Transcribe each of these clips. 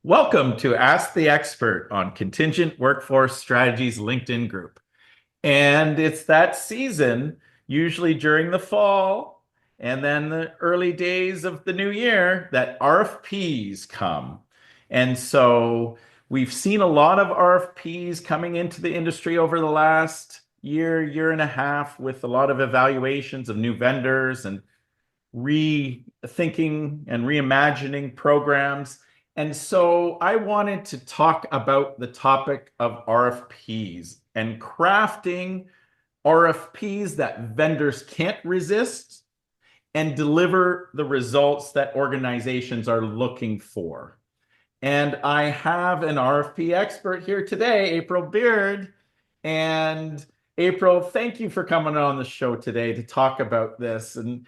Welcome to Ask the Expert on Contingent Workforce Strategies LinkedIn group. And it's that season, usually during the fall and then the early days of the new year, that RFPs come. And so we've seen a lot of RFPs coming into the industry over the last year and a half with a lot of evaluations of new vendors and rethinking and reimagining programs. And so I wanted to talk about the topic of RFPs and crafting RFPs that vendors can't resist and deliver the results that organizations are looking for. And I have an RFP expert here today, April Beard. And April, thank you for coming on the show today to talk about this. And,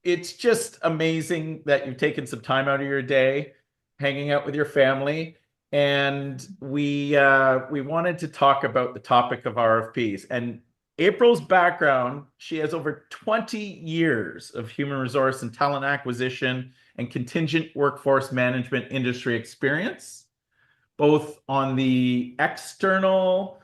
it's just amazing that you've taken some time out of your day hanging out with your family. And we wanted to talk about the topic of RFPs. And April's background, she has over 20 years of human resource and talent acquisition and contingent workforce management industry experience, both on the external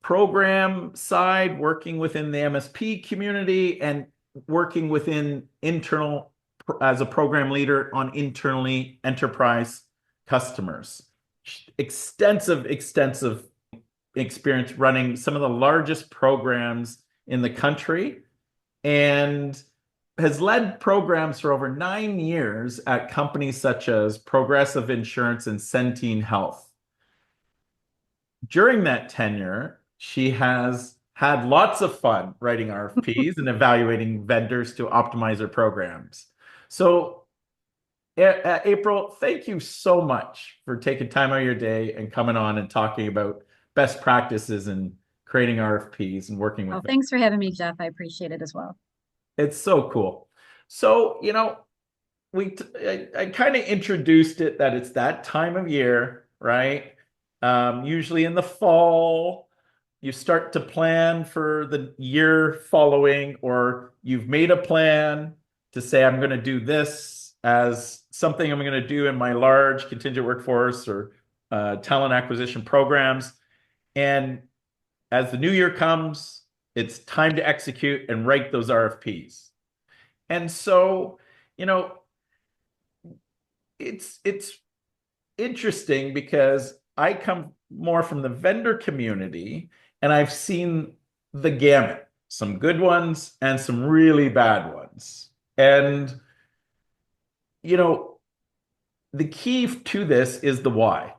program side, working within the MSP community, and working within internal as a program leader on internally enterprise customers. Extensive experience running some of the largest programs in the country and has led programs for over 9 years at companies such as Progressive Insurance and Centene Health. During that tenure, she has had lots of fun writing RFPs and evaluating vendors to optimize their programs. So, April, thank you so much for taking time out of your day and coming on and talking about best practices and creating RFPs and working with Well, them. thanks for having me, Jeff. I appreciate it as well. It's so cool. So, I kind of introduced it that it's that time of year, right? Usually in the fall, you start to plan for the year following, or you've made a plan to say, I'm going to do this as something I'm going to do in my large contingent workforce or talent acquisition programs. And as the new year comes, it's time to execute and write those RFPs. And so, you know, it's interesting because I come more from the vendor community and I've seen the gamut, some good ones and some really bad ones. And you know, the key to this is the why.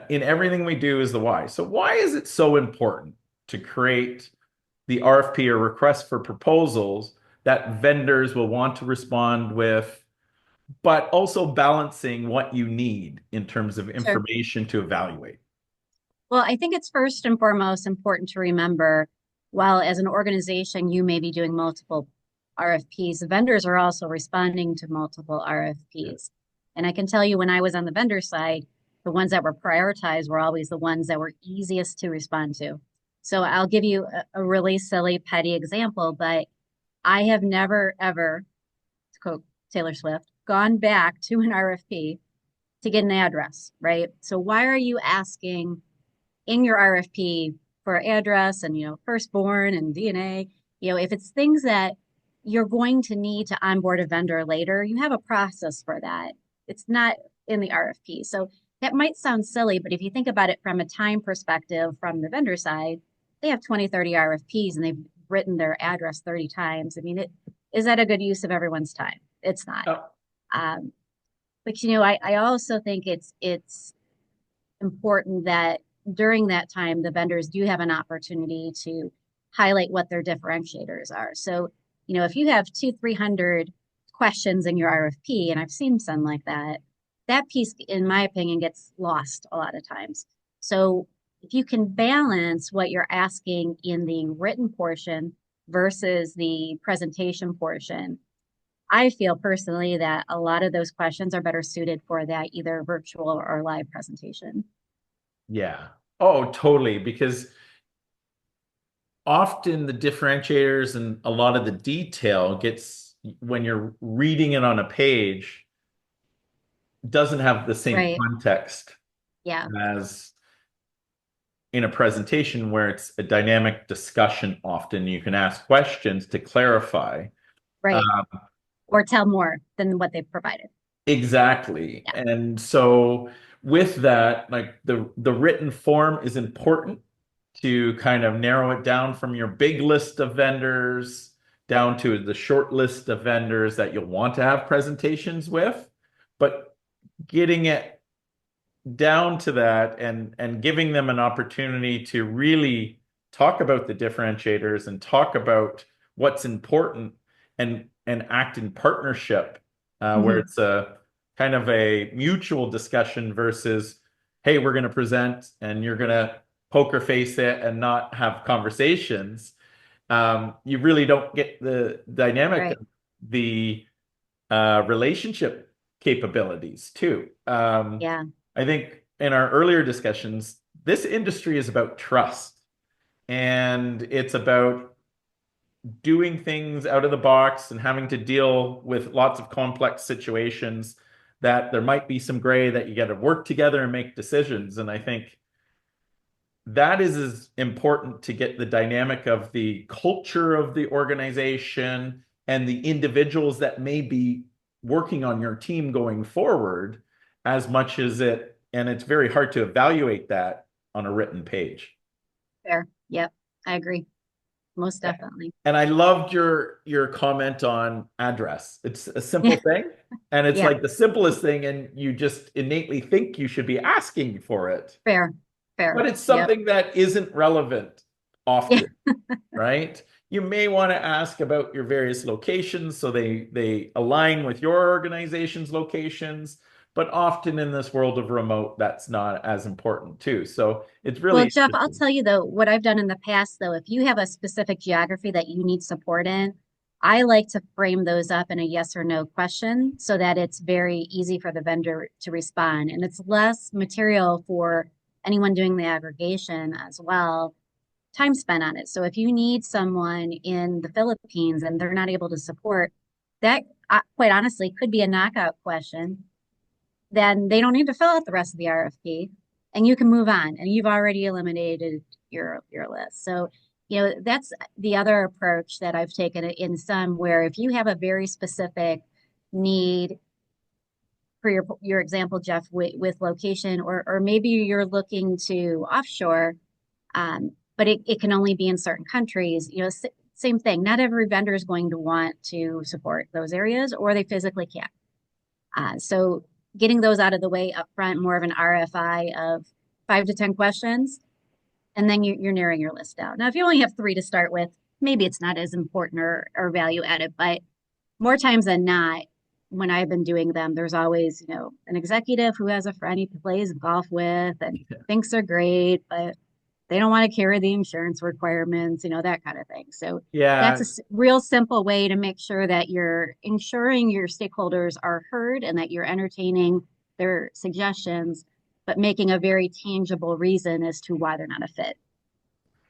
In everything we do is the why. So why is it so important to create the RFP or request for proposals that vendors will want to respond with, but also balancing what you need in terms of Sure. information to evaluate? Well, I think it's first and foremost important to remember, while as an organization, you may be doing multiple RFPs, vendors are also responding to multiple RFPs. And I can tell you when I was on the vendor side, the ones that were prioritized were always the ones that were easiest to respond to. So I'll give you a really silly, petty example, but I have never, ever, to quote Taylor Swift, gone back to an RFP to get an address, right? So why are you asking in your RFP for address and firstborn and DNA? If it's things that you're going to need to onboard a vendor later, you have a process for that. It's not in the RFP. So that might sound silly, but if you think about it from a time perspective from the vendor side, they have 20, 30 RFPs and they've written their address 30 times. I mean, is that a good use of everyone's time? It's not. Uh, Um, but I also think it's important that during that time the vendors do have an opportunity to highlight what their differentiators are. So, if you have 300 questions in your RFP, and I've seen some like that, that piece, in my opinion, gets lost a lot of times. So if you can balance what you're asking in the written portion versus the presentation portion, I feel personally that a lot of those questions are better suited for that either virtual or live presentation. yeah. Oh, totally. Because often the differentiators and a lot of the detail gets when you're reading it on a page doesn't have the same Right. context Yeah. as in a presentation where it's a dynamic discussion. Often you can ask questions to clarify. Right. Um, Or tell more than what they've provided. exactly. Yeah. And so with that, like the written form is important to kind of narrow it down from your big list of vendors down to the short list of vendors that you'll want to have presentations with. But getting it down to that and giving them an opportunity to really talk about the differentiators and talk about what's important and act in partnership, where Hmm. it's a kind of a mutual discussion versus, hey, we're going to present and you're going to poker face it and not have conversations. You really don't get the dynamic Right. of the relationship capabilities too. Yeah. I think in our earlier discussions, this industry is about trust and it's about doing things out of the box and having to deal with lots of complex situations that there might be some gray that you got to work together and make decisions. And I think that is as important to get the dynamic of the culture of the organization and the individuals that may be working on your team going forward as much as it, and it's very hard to evaluate that on a written page. Fair. Yep. I agree. Most definitely. And I loved your comment on address. It's a Yeah. simple thing, and it's Yeah. like the simplest thing, and you just innately think you should be asking for it. Fair. Fair. But it's Yep. something that isn't relevant Yeah. often, right? You may want to ask about your various locations so they align with your organization's locations, but often in this world of remote, that's not as important too. So it's Well, really Jeff, I'll interesting. tell you though, what I've done in the past though, if you have a specific geography that you need support in, I like to frame those up in a yes or no question so that it's very easy for the vendor to respond. And it's less material for anyone doing the aggregation as well, time spent on it. So if you need someone in the Philippines and they're not able to support, that quite honestly could be a knockout question. Then they don't need to fill out the rest of the RFP and you can move on and you've already eliminated your list. So, that's the other approach that I've taken in some where if you have a very specific need for your example, Jeff, with location, or maybe you're looking to offshore, but it can only be in certain countries. Same thing. Not every vendor is going to want to support those areas, or they physically can't. So getting those out of the way up front, more of an RFI of 5 to 10 questions, and then you're narrowing your list down. Now, if you only have three to start with, maybe it's not as important or value added, but more times than not, when I've been doing them, there's always, an executive who has a friend he plays golf with and thinks they're great, but they don't want to carry the insurance requirements, that kind of thing. So that's Yeah, a real simple way to make sure that you're ensuring your stakeholders are heard and that you're entertaining their suggestions, but making a very tangible reason as to why they're not a fit.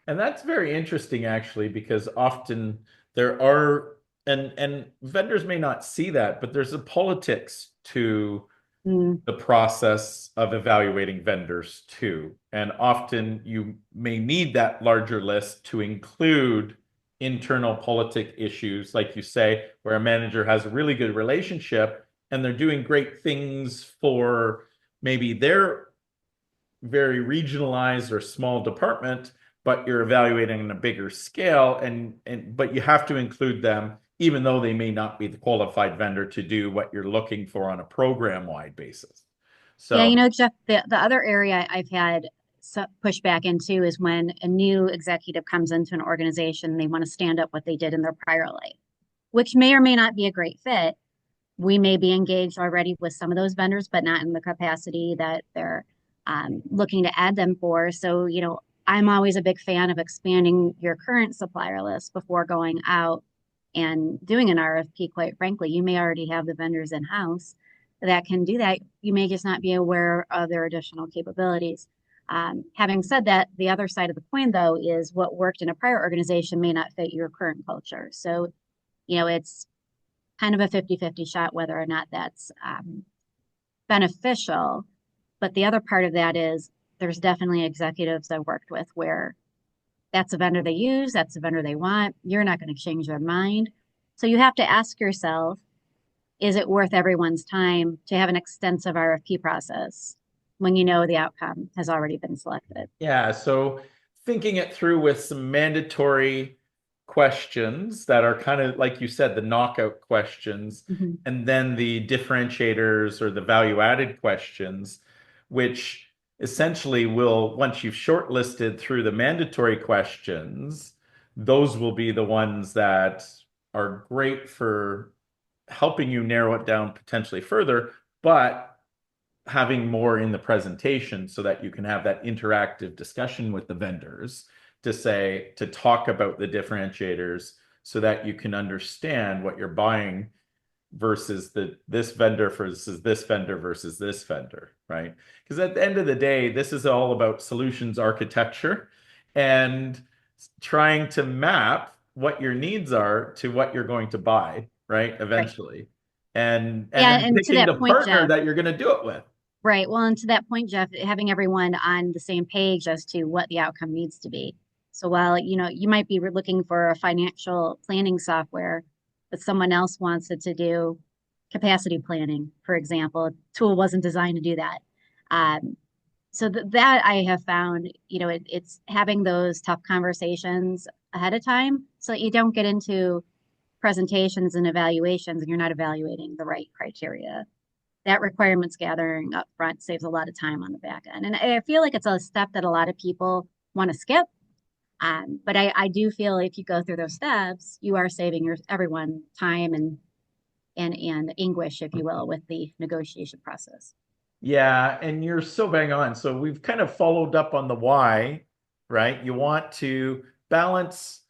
and that's very interesting actually, because often there are and vendors may not see that, but there's a politics to Mm, the process of evaluating vendors too. And often you may need that larger list to include internal politic issues, like you say, where a manager has a really good relationship and they're doing great things for maybe their very regionalized or small department, but you're evaluating on a bigger scale and but you have to include them even though they may not be the qualified vendor to do what you're looking for on a program-wide basis. Yeah, So, Jeff, the other area I've had pushback into is when a new executive comes into an organization, they want to stand up what they did in their prior life, which may or may not be a great fit. We may be engaged already with some of those vendors, but not in the capacity that they're looking to add them for. So, I'm always a big fan of expanding your current supplier list before going out and doing an RFP. Quite frankly, you may already have the vendors in house that can do that. You may just not be aware of their additional capabilities. Having said that, the other side of the coin, though, is what worked in a prior organization may not fit your current culture. So, it's kind of a 50-50 shot whether or not that's beneficial. But the other part of that is there's definitely executives I worked with where that's a vendor they use, that's a vendor they want. You're not going to change their mind. So you have to ask yourself, is it worth everyone's time to have an extensive RFP process when you know the outcome has already been selected? Yeah, so thinking it through with some mandatory questions that are kind of, like you said, the knockout questions, Mhm. and then the differentiators or the value-added questions, which essentially will, once you've shortlisted through the mandatory questions, those will be the ones that are great for helping you narrow it down potentially further, but having more in the presentation so that you can have that interactive discussion with the vendors to talk about the differentiators so that you can understand what you're buying versus this vendor versus this vendor versus this vendor, right? Because at the end of the day, this is all about solutions architecture and trying to map what your needs are to what you're going to buy, right? Right. Eventually. And Yeah, then and to picking that the point, partner Jeff, that you're going to do it with. right. Well, and to that point, Jeff, having everyone on the same page as to what the outcome needs to be. So while, you might be looking for a financial planning software, but someone else wants it to do capacity planning, for example, a tool wasn't designed to do that. Um, so that I have found, it's having those tough conversations ahead of time so that you don't get into presentations and evaluations and you're not evaluating the right criteria. That requirements gathering up front saves a lot of time on the back end. And I feel like it's a step that a lot of people want to skip. But I do feel if you go through those steps, you are saving everyone time and anguish, if you will, with the negotiation process. Yeah, and you're so bang on. So we've kind of followed up on the why, right? You want to balance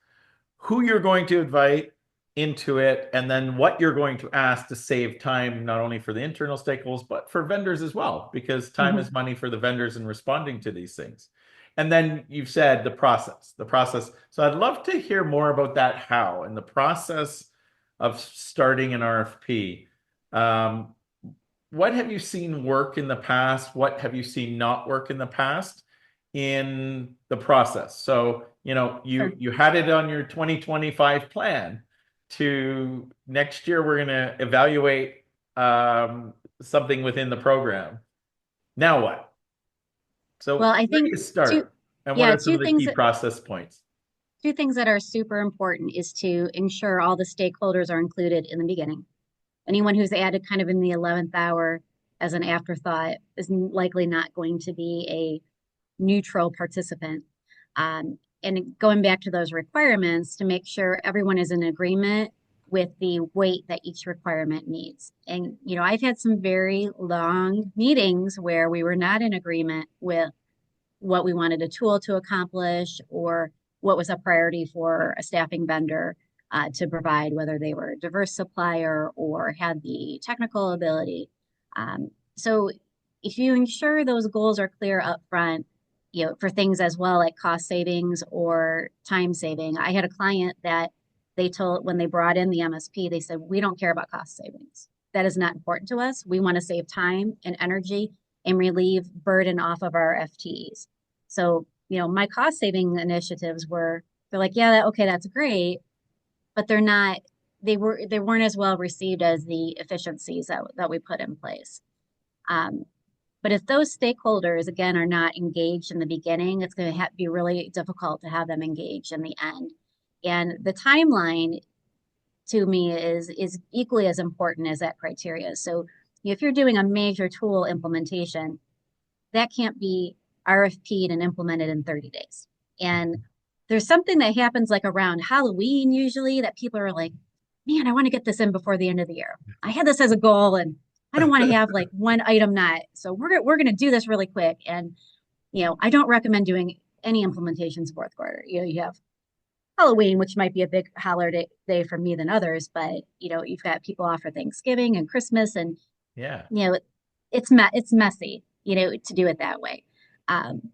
who you're going to invite into it and then what you're going to ask to save time, not only for the internal stakeholders, but for vendors as well, because time Mm-hmm. is money for the vendors in responding to these things. And then you've said the process. So I'd love to hear more about that how and the process of starting an RFP. Um, what have you seen work in the past? What have you seen not work in the past in the process? So, Sure. you had it on your 2025 plan to next year we're going to evaluate something within the program. Now what? Well, So I where do think you two, start? And what yeah, are some of the key process points? two things that are super important is to ensure all the stakeholders are included in the beginning. Anyone who's added kind of in the 11th hour as an afterthought is likely not going to be a neutral participant. And going back to those requirements to make sure everyone is in agreement with the weight that each requirement needs. And, I've had some very long meetings where we were not in agreement with what we wanted a tool to accomplish or what was a priority for a staffing vendor to provide, whether they were a diverse supplier or had the technical ability. So if you ensure those goals are clear up front, for things as well like cost savings or time saving. I had a client that they told when they brought in the MSP, they said, we don't care about cost savings. That is not important to us. We want to save time and energy and relieve burden off of our FTEs. So, my cost saving initiatives they're like, yeah, okay, that's great, but they weren't as well received as the efficiencies that we put in place. Um, but if those stakeholders, again, are not engaged in the beginning, it's going to be really difficult to have them engaged in the end. And the timeline to me is equally as important as that criteria. So if you're doing a major tool implementation, that can't be RFP'd and implemented in 30 days. And there's something that happens like around Halloween usually that people are like, man, I want to get this in before the end of the year. I had this as a goal and I don't want to have like one item not. So we're going to do this really quick. And, I don't recommend doing any implementations fourth quarter. You have Halloween, which might be a big holiday day for me than others, but you've got people off for Thanksgiving and Christmas and Yeah. you know, it's messy, to do it that way. Um,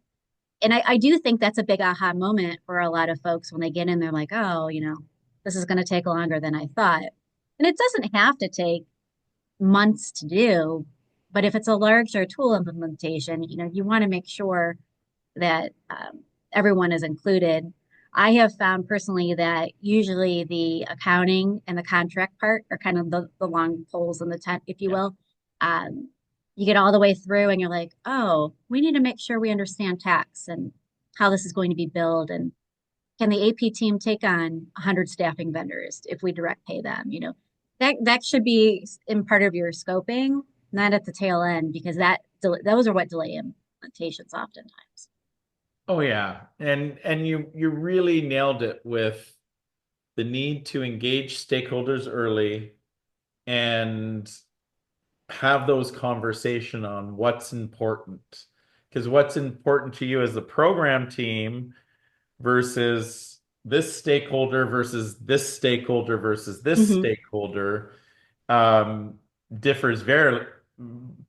and I do think that's a big aha moment for a lot of folks when they get in, they're like, oh, this is going to take longer than I thought. And it doesn't have to take months to do, But if it's a larger tool implementation, you want to make sure that everyone is included. I have found personally that usually the accounting and the contract part are kind of the long poles in the tent, if you Yeah. will. Um, you get all the way through and you're like, oh, we need to make sure we understand tax and how this is going to be billed. And can the AP team take on 100 staffing vendors if we direct pay them? That should be in part of your scoping, not at the tail end, because those are what delay implementations oftentimes. Oh yeah. And you really nailed it with the need to engage stakeholders early and have those conversation on what's important. Because what's important to you as the program team versus this stakeholder versus this stakeholder versus this Hmm. stakeholder um, differs very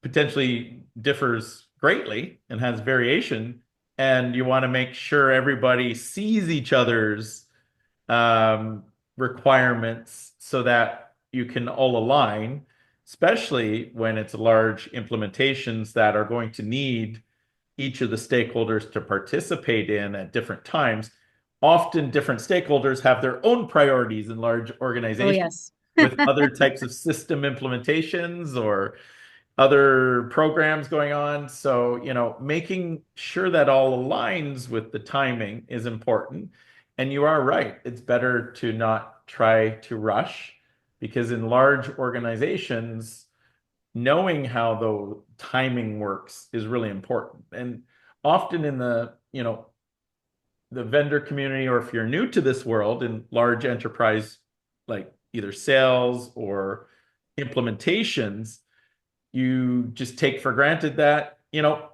potentially differs greatly and has variation. And you want to make sure everybody sees each other's um, requirements so that you can all align, especially when it's large implementations that are going to need each of the stakeholders to participate in at different times. Often, different stakeholders have their own priorities in large Oh, organizations yes. with other types of system implementations or other programs going on. So, making sure that all aligns with the timing is important. And you are right. It's better to not try to rush because in large organizations, knowing how the timing works is really important. And often in the vendor community, or if you're new to this world in large enterprise, like either sales or implementations, you just take for granted that,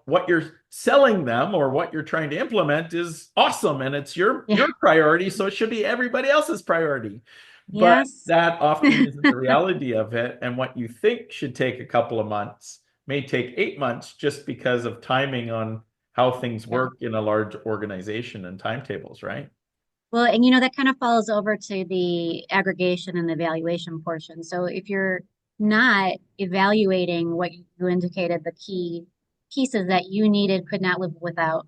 what you're selling them or what you're trying to implement is awesome and it's your Yeah. priority, so it should be everybody else's priority. But Yes. that often isn't the reality of it. And what you think should take a couple of months may take 8 months just because of timing on how things Yeah. work in a large organization and timetables, right? Well, and that kind of falls over to the aggregation and evaluation portion. So if you're not evaluating what you indicated, the key pieces that you needed, could not live without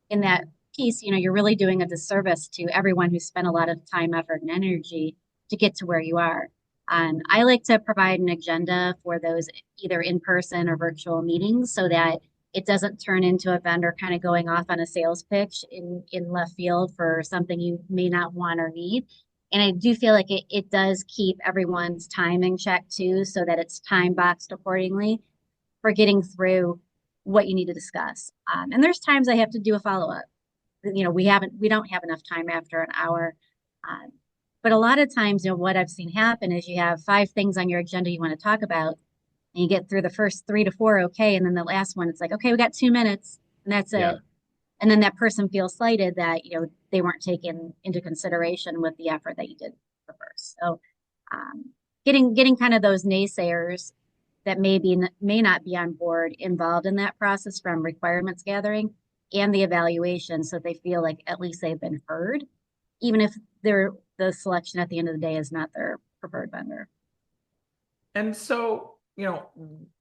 in that piece, you're really doing a disservice to everyone who spent a lot of time, effort, and energy to get to where you are. I like to provide an agenda for those either in person or virtual meetings so that it doesn't turn into a vendor kind of going off on a sales pitch in left field for something you may not want or need. And I do feel like it does keep everyone's time in check too, so that it's time boxed accordingly for getting through what you need to discuss. And there's times I have to do a follow up. We don't have enough time after an hour. Um, but a lot of times, what I've seen happen is you have five things on your agenda you want to talk about, and you get through the first three to four, okay, and then the last one, it's like, okay, we got 2 minutes, and that's Yeah. it. And then that person feels slighted that they weren't taken into consideration with the effort that you did for first. So, um, getting kind of those naysayers that may not be on board involved in that process from requirements gathering and the evaluation, so they feel like at least they've been heard, even if the selection at the end of the day is not their preferred vendor. And so,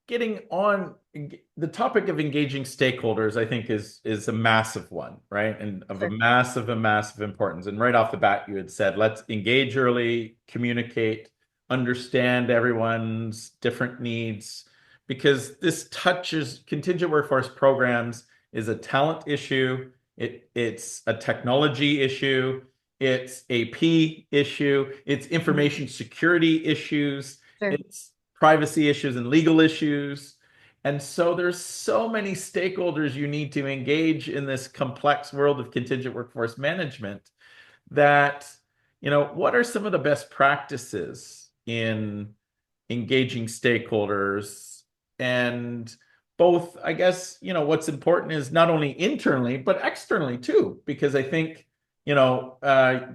getting on the topic of engaging stakeholders, I think is a massive one, right? And of Sure. a massive importance. And right off the bat, you had said, let's engage early, communicate, understand everyone's different needs, because this touches contingent workforce programs is a talent issue. It's a technology issue. It's AP issue. It's Mhm. information security issues. Sure. It's privacy issues and legal issues. And so there's so many stakeholders you need to engage in this complex world of contingent workforce management that, what are some of the best practices in engaging stakeholders? And both, I guess, what's important is not only internally, but externally too, because I think,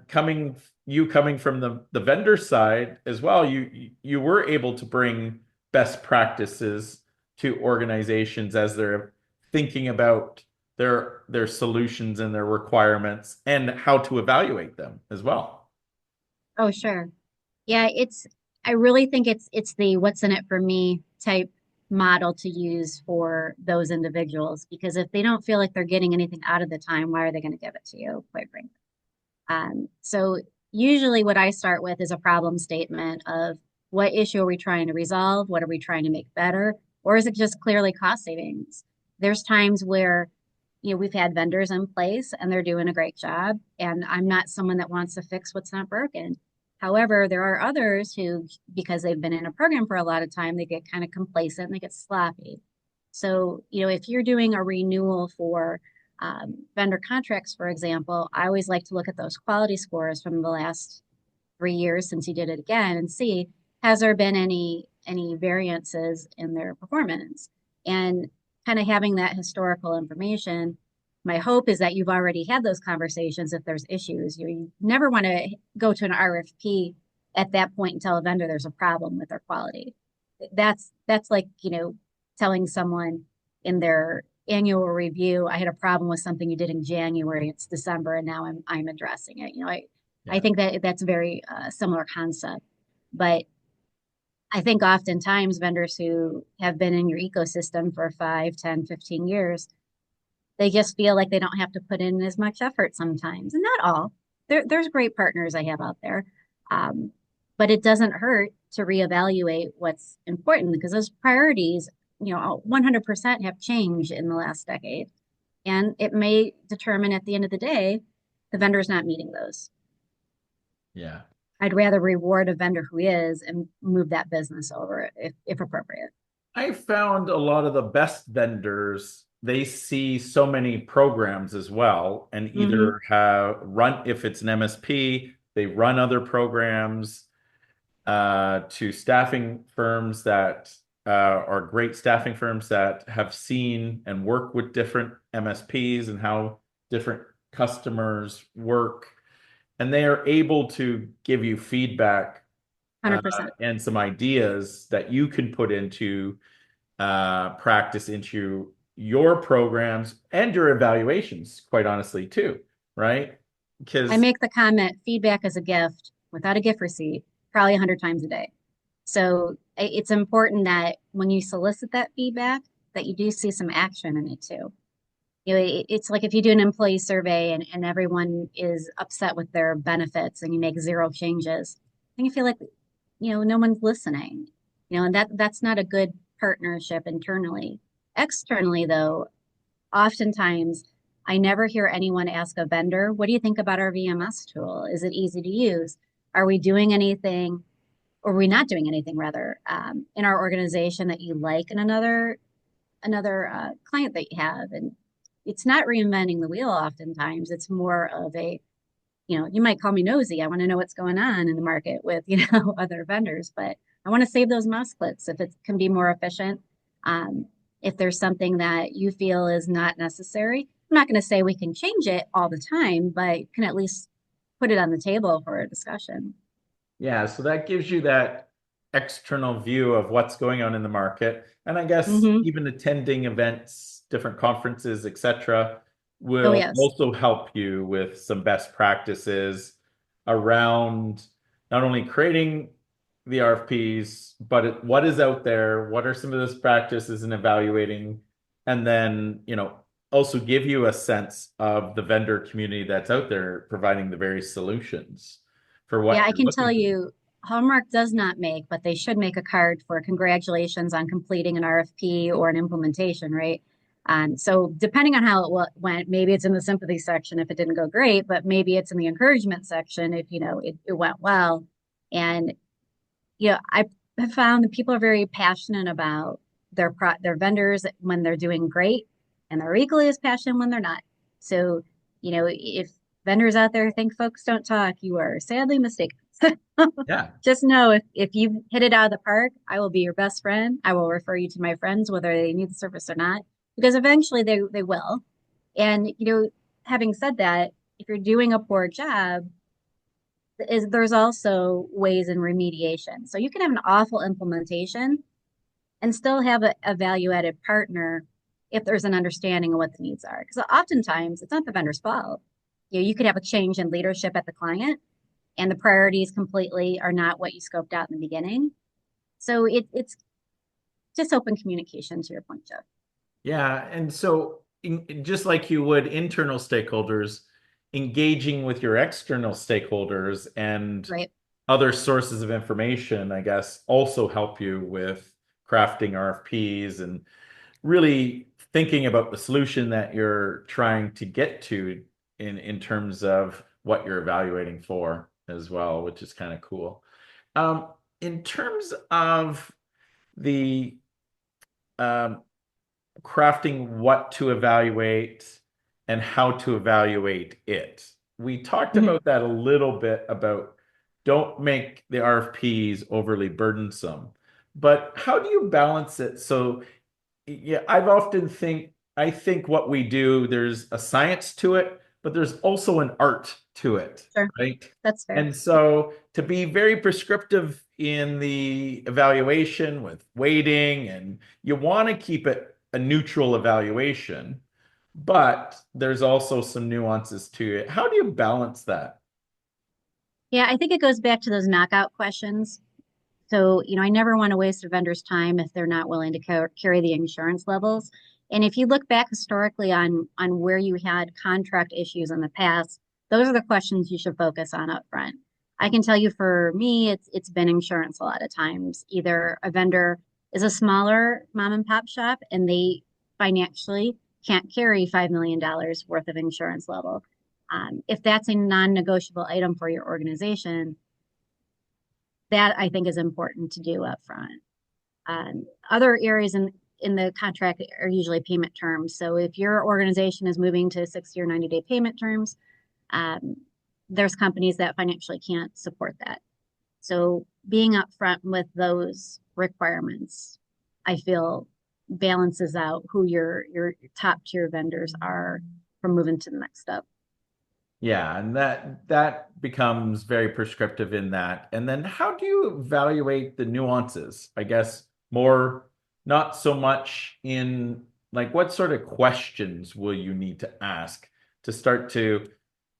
coming from the vendor side as well, you were able to bring best practices to organizations as they're thinking about their solutions and their requirements and how to evaluate them as well. Oh, sure. Yeah, I really think it's the what's in it for me type. model to use for those individuals, because if they don't feel like they're getting anything out of the time, why are they going to give it to you, quite frankly? So usually what I start with is a problem statement of what issue are we trying to resolve? What are we trying to make better? Or is it just clearly cost savings? There's times where, we've had vendors in place and they're doing a great job, and I'm not someone that wants to fix what's not broken. However, there are others who, because they've been in a program for a lot of time, they get kind of complacent and they get sloppy. So, if you're doing a renewal for vendor contracts, for example, I always like to look at those quality scores from the last 3 years since you did it again and see, has there been any variances in their performance? And kind of having that historical information, my hope is that you've already had those conversations if there's issues. You never want to go to an RFP at that point and tell a vendor there's a problem with their quality. That's like, telling someone in their annual review, I had a problem with something you did in January, it's December, and now I'm addressing it. I Yeah. think that that's a very similar concept. But I think oftentimes vendors who have been in your ecosystem for 5, 10, 15 years, they just feel like they don't have to put in as much effort sometimes. And not all. There's great partners I have out there. Um, but it doesn't hurt to reevaluate what's important, because those priorities, 100% have changed in the last decade. And it may determine at the end of the day, the vendor's not meeting those. Yeah. I'd rather reward a vendor who is and move that business over if appropriate. I found a lot of the best vendors, they see so many programs as well, and Hmm. either have run, if it's an MSP, they run other programs to staffing firms that are great staffing firms that have seen and work with different MSPs and how different customers work. And they are able to give you feedback 100%. and some ideas that you can put into practice into your programs and your evaluations, quite honestly, too, right? I Because, make the comment, feedback is a gift without a gift receipt, probably 100 times a day. So it's important that when you solicit that feedback, that you do see some action in it too. It's like if you do an employee survey and everyone is upset with their benefits and you make zero changes, and you feel like, no one's listening, and that's not a good partnership internally. Externally, though, oftentimes I never hear anyone ask a vendor, what do you think about our VMS tool? Is it easy to use? Are we doing anything, or are we not doing anything rather, in our organization that you like in another client that you have? And it's not reinventing the wheel oftentimes. It's more of a, you might call me nosy. I want to know what's going on in the market with, other vendors, but I want to save those mouse clicks if it can be more efficient. If there's something that you feel is not necessary, I'm not going to say we can change it all the time, but can at least put it on the table for a discussion. yeah, so that gives you that external view of what's going on in the market. And I guess Hmm. even attending events, different conferences, etc., Oh, will yes. also help you with some best practices around not only creating the RFPs, but what is out there, what are some of those practices and evaluating, and then, also give you a sense of the vendor community that's out there providing the various solutions for Yeah, what I you're can tell looking for. you, Hallmark does not make, but they should make a card for congratulations on completing an RFP or an implementation, right? So depending on how it went, maybe it's in the sympathy section if it didn't go great, but maybe it's in the encouragement section if it went well. And I have found that people are very passionate about their vendors when they're doing great, and they're equally as passionate when they're not. So, if vendors out there think folks don't talk, you are sadly mistaken. Yeah. Just know if you hit it out of the park, I will be your best friend. I will refer you to my friends, whether they need the service or not, because eventually they will. And, having said that, if you're doing a poor job, there's also ways in remediation. So you can have an awful implementation and still have a value added partner if there's an understanding of what the needs are. Because oftentimes it's not the vendor's fault. You could have a change in leadership at the client, and the priorities completely are not what you scoped out in the beginning. So it's just open communication to your point, Jeff. Yeah, and so just like you would internal stakeholders, engaging with your external stakeholders and Right. other sources of information, I guess, also help you with crafting RFPs and really thinking about the solution that you're trying to get to in terms of what you're evaluating for as well, which is kind of cool. In terms of the um, crafting what to evaluate and how to evaluate it. We talked Mhm. about that a little bit about don't make the RFPs overly burdensome. But how do you balance it? So, yeah, I think what we do, there's a science to it, but there's also an art to it, Sure. right? That's fair. And so to be very prescriptive in the evaluation with weighting, and you want to keep it a neutral evaluation, but there's also some nuances to it. How do you balance that? Yeah, I think it goes back to those knockout questions. So, I never want to waste a vendor's time if they're not willing to carry the insurance levels. And if you look back historically on where you had contract issues in the past, those are the questions you should focus on up front. I can tell you for me, it's been insurance a lot of times. Either a vendor is a smaller mom and pop shop and they financially can't carry $5 million worth of insurance level. If that's a non-negotiable item for your organization, that I think is important to do up front. Other areas in the contract are usually payment terms. So if your organization is moving to 60 or 90-day payment terms, um, there's companies that financially can't support that. So being upfront with those requirements, I feel balances out who your top tier vendors are from moving to the next step. Yeah, and that becomes very prescriptive in that. And then how do you evaluate the nuances? I guess more not so much in like what sort of questions will you need to ask to start to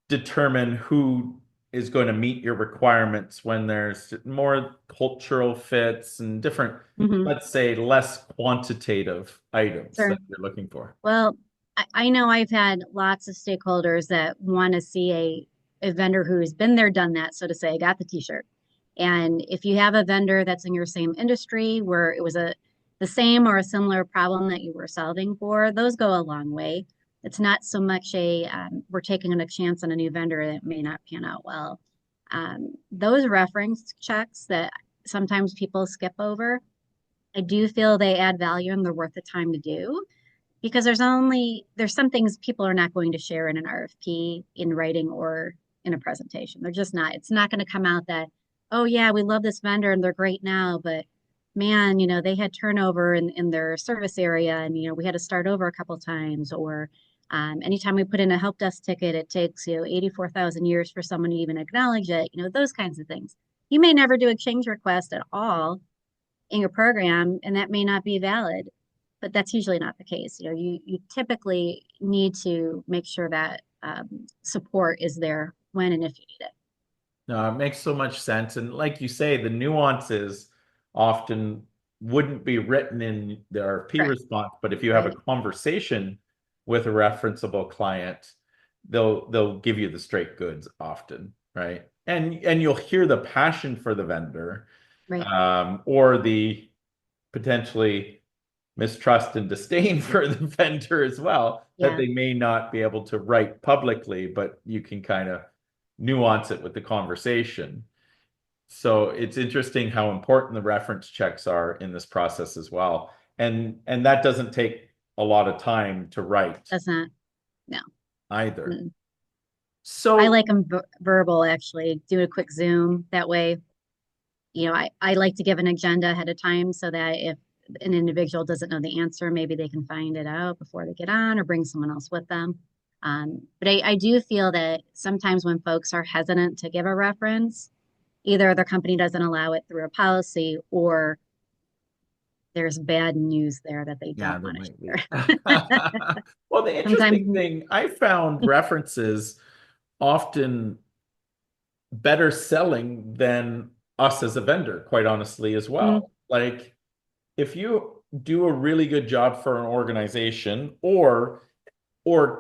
determine who is going to meet your requirements when there's more cultural fits and different, Mm-hmm. let's say, less quantitative items Sure. that you're looking for. Well, I know I've had lots of stakeholders that want to see a vendor who's been there, done that, so to say, got the t-shirt. And if you have a vendor that's in your same industry where it was the same or a similar problem that you were solving for, those go a long way. It's not so much we're taking a chance on a new vendor that may not pan out well. Those reference checks that sometimes people skip over, I do feel they add value and they're worth the time to do because there's some things people are not going to share in an RFP in writing or in a presentation. They're just not. It's not going to come out that, oh yeah, we love this vendor and they're great now, but man, they had turnover in their service area and we had to start over a couple times or anytime we put in a help desk ticket, it takes 84,000 years for someone to even acknowledge it. Those kinds of things. You may never do a change request at all in your program, and that may not be valid, but that's usually not the case. You typically need to make sure that support is there when and if you need it. No, it makes so much sense. And like you say, the nuances often wouldn't be written in the RFP Correct. response, but if you have a Right. conversation with a referenceable client, they'll give you the straight goods often, right? And you'll hear the passion for the vendor, Right. or the potentially mistrust and disdain for the vendor as well, that Yeah. they may not be able to write publicly, but you can kind of nuance it with the conversation. So it's interesting how important the reference checks are in this process as well. And that doesn't take a lot of time to write That's not, no. either. Mm. I So like them verbal, actually. Do a quick Zoom. That way, I like to give an agenda ahead of time so that if an individual doesn't know the answer, maybe they can find it out before they get on or bring someone else with them. But I do feel that sometimes when folks are hesitant to give a reference, either the company doesn't allow it through a policy or there's bad news there that they yeah, don't there want to might be. share. Well, the Sometimes, interesting thing, I found references often better selling than us as a vendor, quite honestly, as mm, well. Like if you do a really good job for an organization, or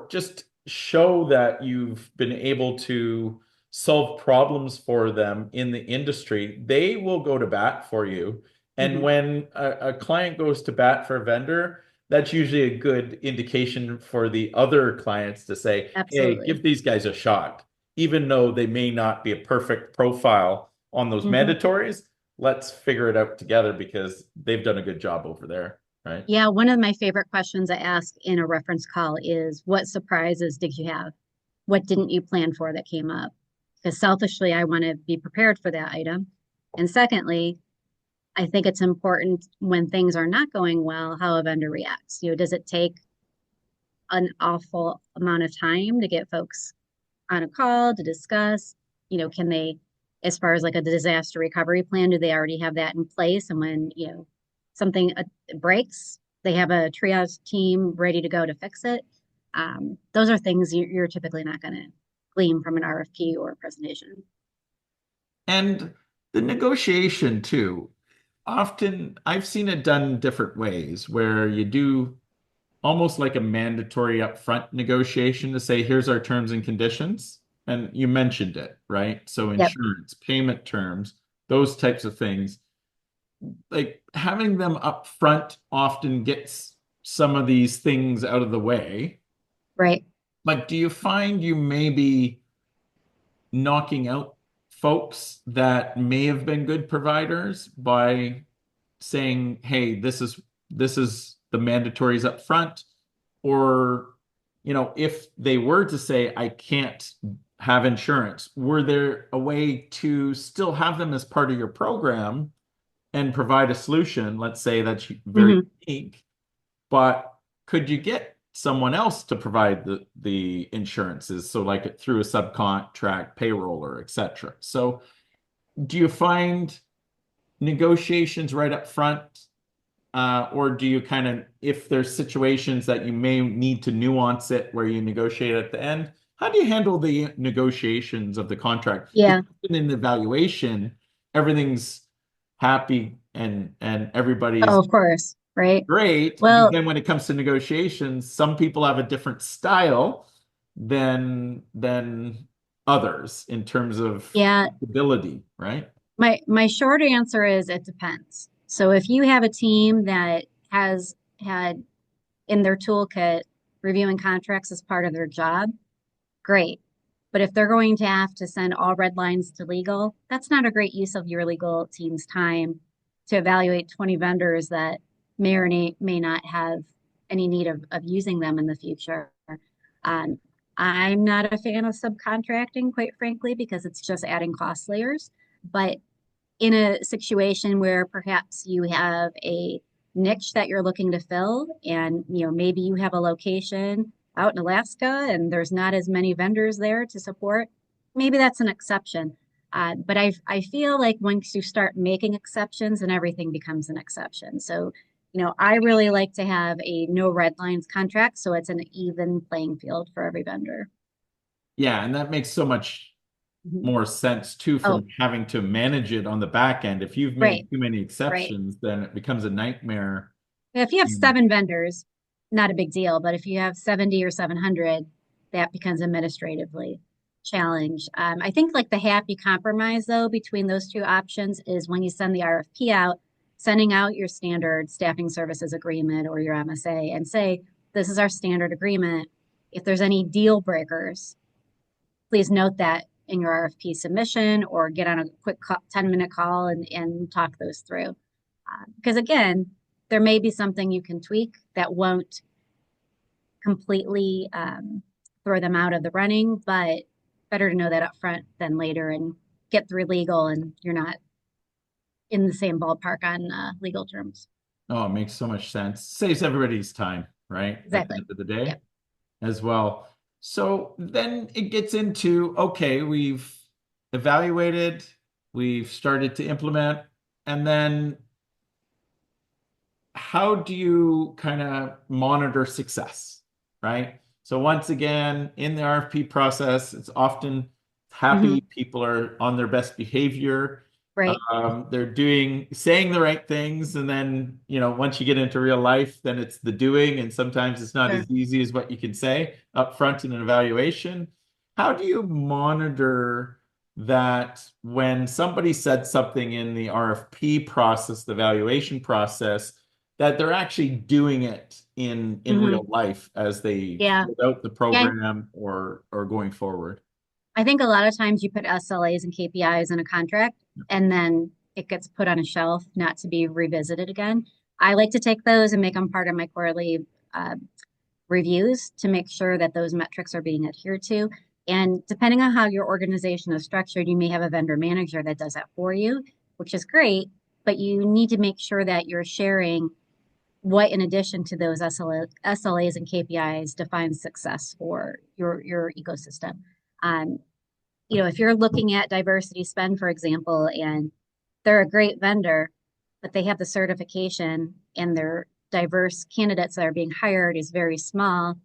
just show that you've been able to solve problems for them in the industry, they will go to bat for you. And Mhm. when a client goes to bat for a vendor, that's usually a good indication for the other clients to say, hey, Absolutely. give these guys a shot. Even though they may not be a perfect profile on those Mhm. mandatories, let's figure it out together because they've done a good job over there, right? Yeah, one of my favorite questions I ask in a reference call is what surprises did you have? What didn't you plan for that came up? Because selfishly, I want to be prepared for that item. And secondly, I think it's important when things are not going well, how a vendor reacts. Does it take an awful amount of time to get folks on a call to discuss? Can they, as far as like a disaster recovery plan, do they already have that in place? And when, something breaks, they have a triage team ready to go to fix it. Those are things you're typically not going to glean from an RFP or a presentation. And the negotiation too. Often I've seen it done different ways where you do almost like a mandatory upfront negotiation to say, here's our terms and conditions. And you mentioned it, right? So Yep. insurance, payment terms, those types of things. Like having them up front often gets some of these things out of the way. Right. But do you find you maybe knocking out folks that may have been good providers by saying, "Hey, this is the mandatories up front," or if they were to say, "I can't have insurance," were there a way to still have them as part of your program and provide a solution? Let's say that's very Hmm. unique, but could you get someone else to provide the insurances? So like through a subcontract, payroller, etc. So do you find negotiations right up front, or do you kind of, if there's situations that you may need to nuance it where you negotiate at the end, how do you handle the negotiations of the contract? Yeah. Because in the evaluation, everything's happy and Oh, everybody's of course. Right. great. But Well, then when it comes to negotiations, some people have a different style than others in terms of yeah, ability, right? my short answer is it depends. So if you have a team that has had in their toolkit reviewing contracts as part of their job, great. But if they're going to have to send all red lines to legal, that's not a great use of your legal team's time to evaluate 20 vendors that may or may not have any need of using them in the future. Um, I'm not a fan of subcontracting, quite frankly, because it's just adding cost layers. But in a situation where perhaps you have a niche that you're looking to fill and maybe you have a location out in Alaska and there's not as many vendors there to support, maybe that's an exception. But I feel like once you start making exceptions, and everything becomes an exception. So, I really like to have a no red lines contract so it's an even playing field for every vendor. Yeah, and that makes so much Mhm. more sense too Oh, from having to manage it on the back end. If you've right, made too many right. exceptions, then it becomes a nightmare. If you have And seven vendors, not a big deal. But if you have 70 or 700, that becomes administratively challenged. I think like the happy compromise though between those two options is when you send the RFP out, sending out your standard staffing services agreement or your MSA and say, this is our standard agreement. If there's any deal breakers, please note that in your RFP submission or get on a quick 10-minute call and talk those through. Because again, there may be something you can tweak that won't completely throw them out of the running, but better to know that up front than later and get through legal and you're not in the same ballpark on legal terms. oh, it makes so much sense. Saves everybody's time, right? At the Exactly. end of the day Yep. as well. So then it gets into, okay, we've evaluated, we've started to implement, and then how do you kind of monitor success, right? So once again, in the RFP process, it's often Hmm. happy, people are on their best behavior. Right. They're saying the right things, and then, once you get into real life, then it's the doing, and sometimes it's not Sure. as easy as what you can say up front in an evaluation. How do you monitor that when somebody said something in the RFP process, the evaluation process, that they're actually doing it in Hmm. real life as they Yeah. build out the Yeah. program or going forward? I think a lot of times you put SLAs and KPIs in a contract and then it gets put on a shelf not to be revisited again. I like to take those and make them part of my quarterly uh, reviews to make sure that those metrics are being adhered to. And depending on how your organization is structured, you may have a vendor manager that does that for you, which is great, but you need to make sure that you're sharing what, in addition to those SLAs and KPIs, defines success for your ecosystem. Um, if you're looking at diversity spend, for example, and they're a great vendor, but they have the certification and their diverse candidates that are being hired is very small.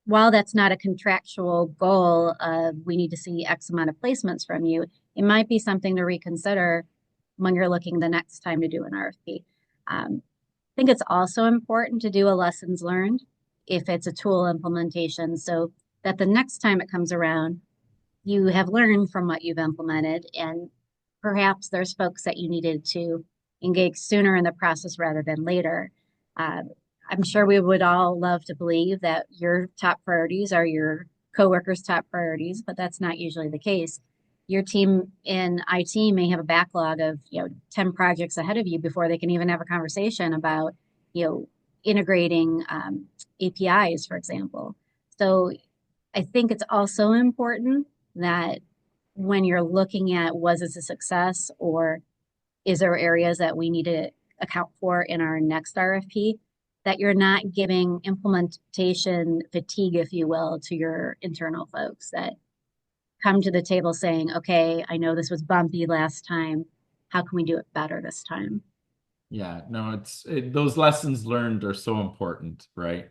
While that's not a contractual goal of we need to see X amount of placements from you, it might be something to reconsider when you're looking the next time to do an RFP. I think it's also important to do a lessons learned if it's a tool implementation so that the next time it comes around, you have learned from what you've implemented, and perhaps there's folks that you needed to engage sooner in the process rather than later. Uh, I'm sure we would all love to believe that your top priorities are your coworkers' top priorities, but that's not usually the case. Your team in IT may have a backlog of 10 projects ahead of you before they can even have a conversation about you know integrating APIs, for example. So I think it's also important that when you're looking at was this a success or is there areas that we need to account for in our next RFP, that you're not giving implementation fatigue, if you will, to your internal folks that come to the table saying, okay, I know this was bumpy last time. How can we do it better this time? Yeah, no, those lessons learned are so important, right?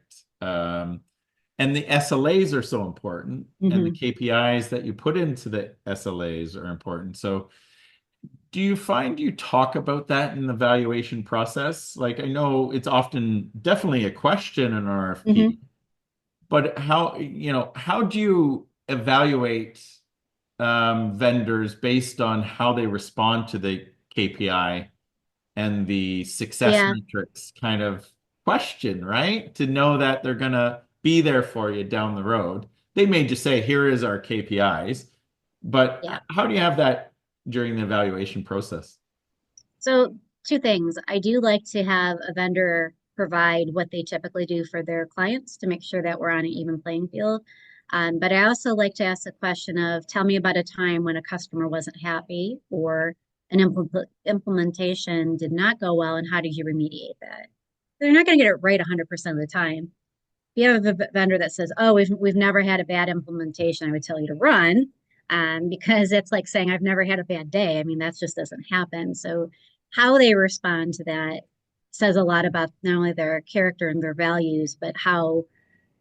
And the SLAs are so important, and the Hmm. KPIs that you put into the SLAs are important. So, do you find you talk about that in the evaluation process? Like, I know it's often definitely a question in an Hmm. RFP, but how do you evaluate vendors based on how they respond to the KPI and the success Yeah, metrics kind of question, right? To know that they're going to be there for you down the road. They may just say, here is our KPIs, but yeah. how do you have that during the evaluation process? So, two things. I do like to have a vendor provide what they typically do for their clients to make sure that we're on an even playing field. But I also like to ask the question of tell me about a time when a customer wasn't happy or an implementation did not go well, and how did you remediate that? They're not going to get it right 100% of the time. If you have a vendor that says, "Oh, we've never had a bad implementation," I would tell you to run, because it's like saying, "I've never had a bad day." I mean, that just doesn't happen. So, how they respond to that says a lot about not only their character and their values, but how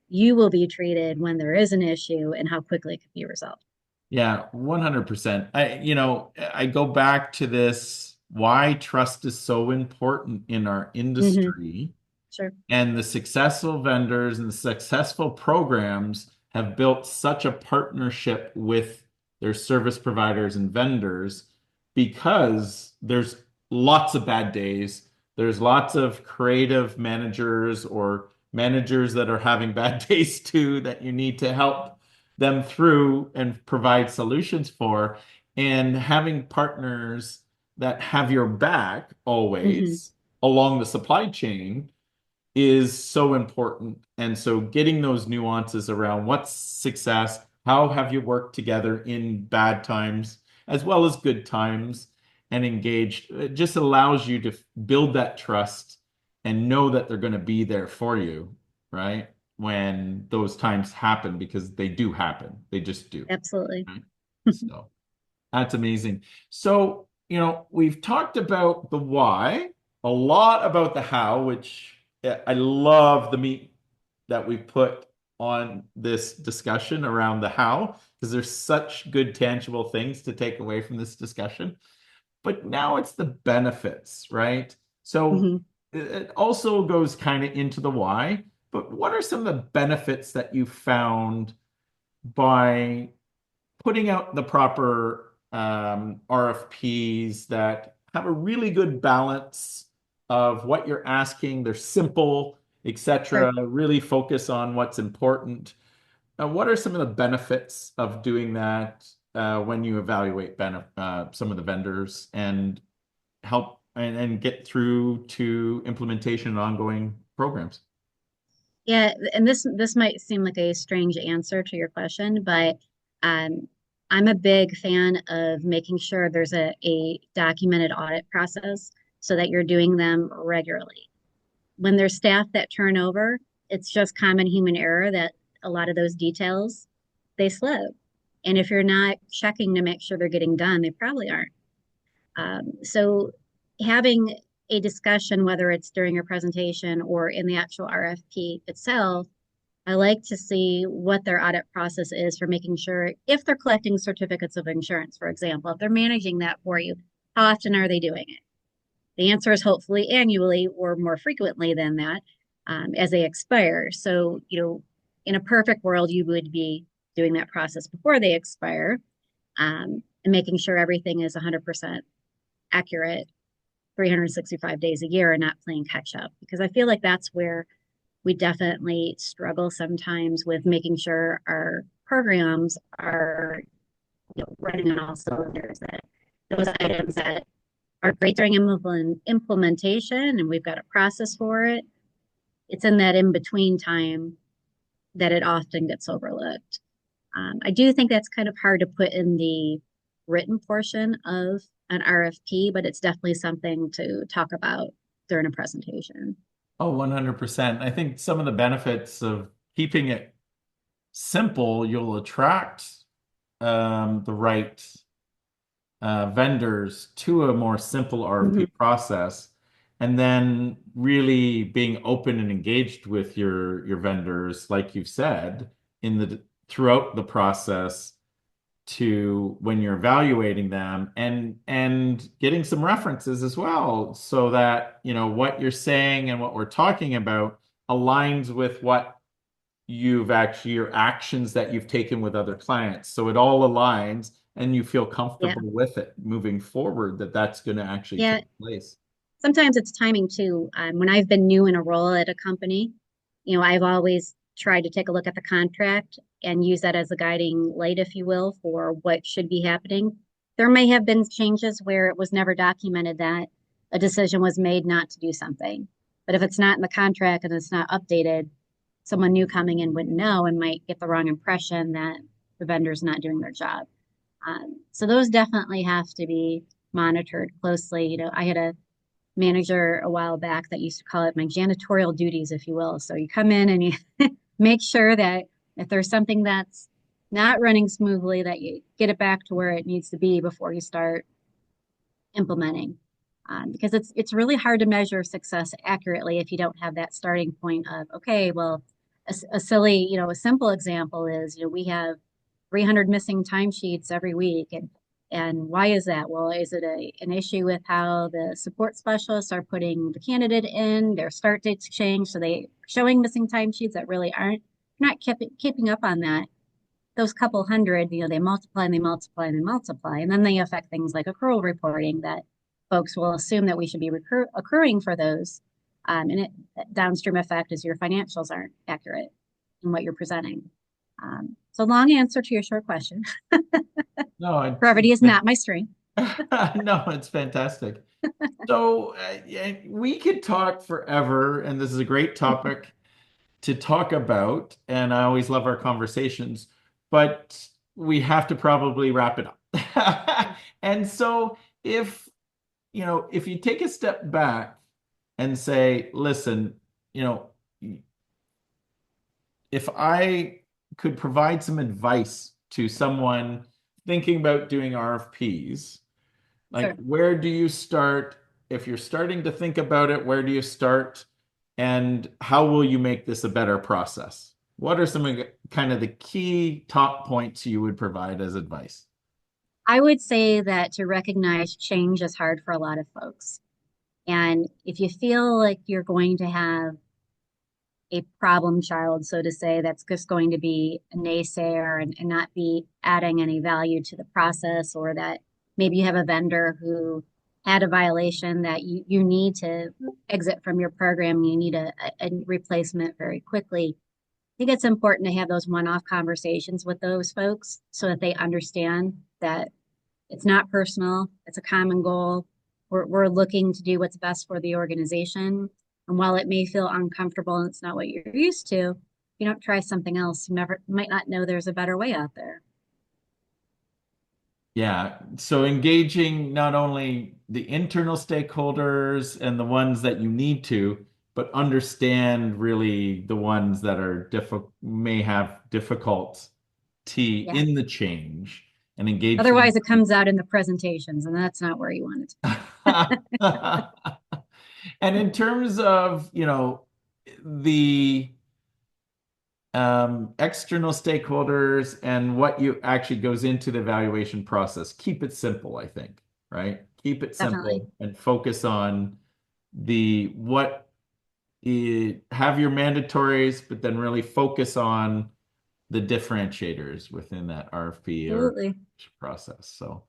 you will be treated when there is an issue and how quickly it can be resolved. Yeah, 100%. I go back to this why trust is so important in our Hmm. industry. Sure. And the successful vendors and the successful programs have built such a partnership with their service providers and vendors because there's lots of bad days. There's lots of creative managers or managers that are having bad days too that you need to help them through and provide solutions for. And having partners that have your back Hmm. always along the supply chain is so important. And so getting those nuances around what's success, how have you worked together in bad times as well as good times and engaged, it just allows you to build that trust and know that they're going to be there for you, right? When those times happen, because they do happen. They just do. Absolutely. Right? So that's amazing. So, we've talked about the why, a lot about the how, which I love the meat that we put on this discussion around the how, because there's such good tangible things to take away from this discussion. but now it's the benefits, right? So Mhm. it also goes kind of into the why, but what are some of the benefits that you found by putting out the proper RFPs that have a really good balance of what you're asking? They're simple, Sure. etc. Really focus on what's important. What are some of the benefits of doing that when you evaluate some of the vendors and help and get through to implementation and ongoing programs? Yeah, and this might seem like a strange answer to your question, but um, I'm a big fan of making sure there's a documented audit process so that you're doing them regularly. When there's staff that turn over, it's just common human error that a lot of those details they slip. And if you're not checking to make sure they're getting done, they probably aren't. So having a discussion, whether it's during a presentation or in the actual RFP itself, I like to see what their audit process is for making sure if they're collecting certificates of insurance, for example, if they're managing that for you, how often are they doing it? The answer is hopefully annually or more frequently than that as they expire. So, in a perfect world, you would be doing that process before they expire and making sure everything is 100% accurate 365 days a year and not playing catch up. Because I feel like that's where we definitely struggle sometimes with making sure our programs are running on all cylinders, that those items that are great during implementation and we've got a process for it. It's in that in between time that it often gets overlooked. I do think that's kind of hard to put in the written portion of an RFP, but it's definitely something to talk about during a presentation. Oh, 100%. I think some of the benefits of keeping it simple, you'll attract the right vendors to a more simple RFP Mm-hmm. process, and then really being open and engaged with your vendors, like you've said, in the throughout the process to when you're evaluating them and getting some references as well so that what you're saying and what we're talking about aligns with what you've actually your actions that you've taken with other clients. So it all aligns and you feel Yeah. comfortable with it moving forward that that's going to actually Yeah. take place. Sometimes it's timing too. When I've been new in a role at a company, I've always tried to take a look at the contract and use that as a guiding light, if you will, for what should be happening. There may have been changes where it was never documented that a decision was made not to do something. But if it's not in the contract and it's not updated, someone new coming in wouldn't know and might get the wrong impression that the vendor's not doing their job. So those definitely have to be monitored closely. I had a manager a while back that used to call it my janitorial duties, if you will. So you come in and you make sure that if there's something that's not running smoothly, that you get it back to where it needs to be before you start implementing. Because it's really hard to measure success accurately if you don't have that starting point of, okay, well, a silly, a simple example is, we have 300 missing timesheets every week, and why is that? Well, is it an issue with how the support specialists are putting the candidate in? Their start dates change, so they are showing missing timesheets that really aren't not keeping up on that. Those couple hundred, they multiply and they multiply and they multiply, and then they affect things like accrual reporting that folks will assume that we should be accruing for those. And it downstream effect is your financials aren't accurate in what you're presenting. So long answer to your short question. No, Brevity is not my strength. no, it's fantastic. So yeah, we could talk forever, and this is a great topic to talk about, and I always love our conversations, but we have to probably wrap it up. And so if you take a step back and say, listen, you know, if I could provide some advice to someone thinking about doing RFPs, like Sure. where do you start? If you're starting to think about it, where do you start? And how will you make this a better process? What are some of kind of the key top points you would provide as advice? I would say that to recognize change is hard for a lot of folks. And if you feel like you're going to have a problem child, so to say, that's just going to be a naysayer and not be adding any value to the process, or that maybe you have a vendor who had a violation that you need to exit from your program, you need a replacement very quickly. I think it's important to have those one-off conversations with those folks so that they understand that it's not personal, it's a common goal. We're looking to do what's best for the organization. And while it may feel uncomfortable and it's not what you're used to, if you don't try something else, you never might not know there's a better way out there. Yeah. So engaging not only the internal stakeholders and the ones that you need to, but understand really the ones that are may have difficulty Yeah. in the change and engage them. Otherwise, it comes out in the presentations, and that's not where you want it to be. And in terms of, the external stakeholders and what you actually goes into the evaluation process. Keep it simple, I think, right? Keep it Definitely. simple and focus on the what have your mandatories, but then really focus on the differentiators within that RFP or Absolutely. process. So,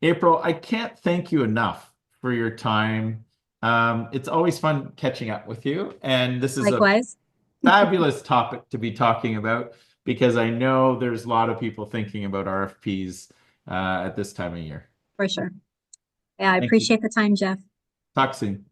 April, I can't thank you enough for your time. It's always fun catching up with you, and this is a Likewise, fabulous topic to be talking about because I know there's a lot of people thinking about RFPs at this time of year. for sure. Yeah, I Thank you. appreciate the time, Jeff. Talk soon.